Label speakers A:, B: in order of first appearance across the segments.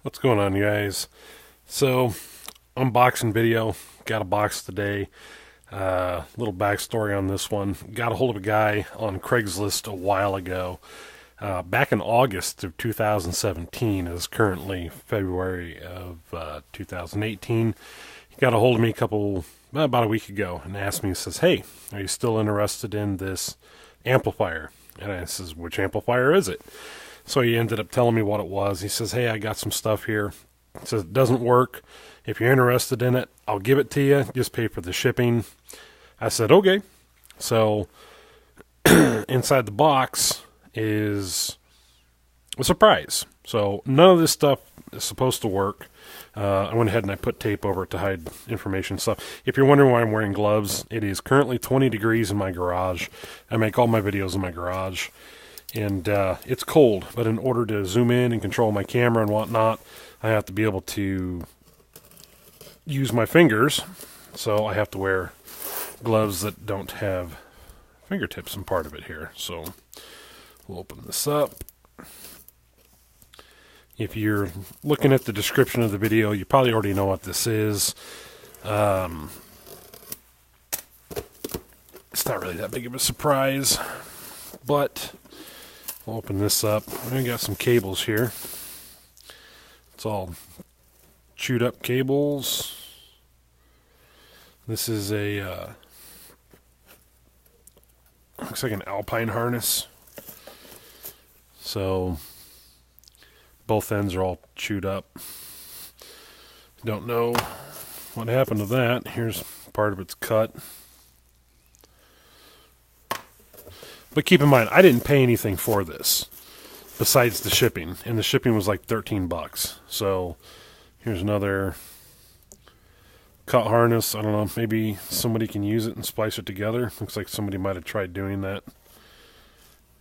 A: What's going on, you guys? So, unboxing video. Got a box today. Little backstory on this one. Got a hold of a guy on Craigslist a while ago. Back in August of 2017, is currently February of 2018. He got a hold of me about a week ago and asked me, he says, "Hey, are you still interested in this amplifier?" And I says, "Which amplifier is it?" So he ended up telling me what it was. He says, "Hey, I got some stuff here." He says, "It doesn't work. If you're interested in it, I'll give it to you. Just pay for the shipping." I said, "Okay." So inside the box is a surprise. So none of this stuff is supposed to work. I went ahead and I put tape over it to hide information stuff. If you're wondering why I'm wearing gloves, it is currently 20 degrees in my garage. I make all my videos in my garage. And it's cold, but in order to zoom in and control my camera and whatnot, I have to be able to use my fingers. So I have to wear gloves that don't have fingertips in part of it here. So we'll open this up. If you're looking at the description of the video, you probably already know what this is. It's not really that big of a surprise, but we'll open this up. We got some cables here. It's all chewed up cables. This is looks like an Alpine harness. So both ends are all chewed up. Don't know what happened to that. Here's part of it's cut. But keep in mind, I didn't pay anything for this besides the shipping, and the shipping was like $13. So here's another cut harness. I don't know, maybe somebody can use it and splice it together. Looks like somebody might have tried doing that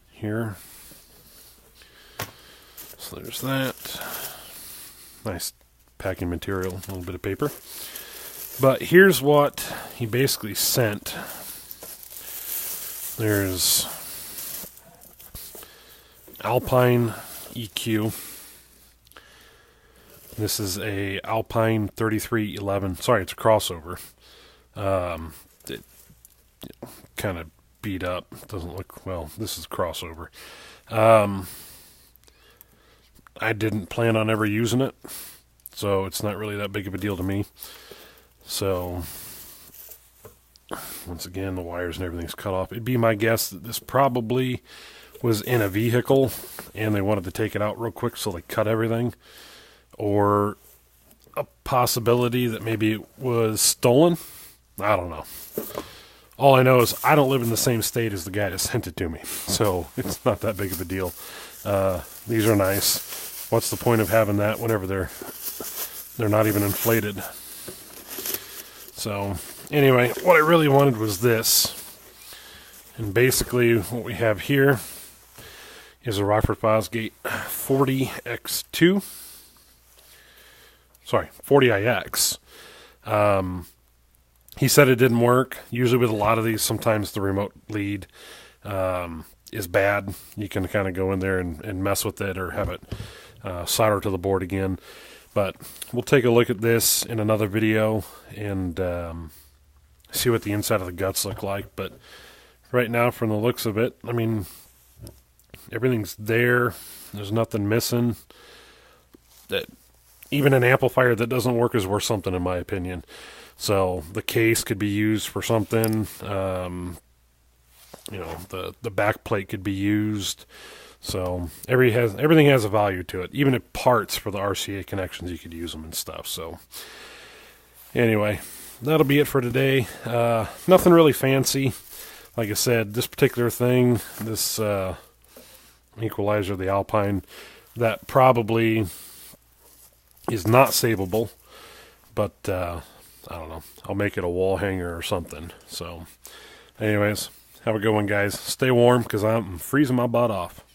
A: here. So there's that. Nice packing material, a little bit of paper. But here's what he basically sent. There's Alpine EQ. This is a Alpine 3311. Sorry, it's a crossover. It kind of beat up. Doesn't look well. This is a crossover. I didn't plan on ever using it, so it's not really that big of a deal to me. So once again, the wires and everything's cut off. It'd be my guess that this probably was in a vehicle and they wanted to take it out real quick, so they cut everything. Or a possibility that maybe it was stolen. I don't know. All I know is I don't live in the same state as the guy that sent it to me, so it's not that big of a deal. These are nice. What's the point of having that whenever they're not even inflated? So anyway, what I really wanted was this. And basically what we have here is a Rockford Fosgate 40X2. Sorry, 40IX. He said it didn't work. Usually with a lot of these, sometimes the remote lead is bad. You can kind of go in there and mess with it or have it solder to the board again. But we'll take a look at this in another video and see what the inside of the guts look like. But right now, from the looks of it, I mean, everything's there. There's nothing missing. That even an amplifier that doesn't work is worth something, in my opinion. So the case could be used for something. The back plate could be used. So everything has a value to it. Even if parts for the RCA connections, you could use them and stuff. So anyway, that'll be it for today. Nothing really fancy. Like I said, this particular thing, this equalizer, the Alpine, that probably is not savable. But I don't know. I'll make it a wall hanger or something. So anyways, have a good one, guys. Stay warm because I'm freezing my butt off.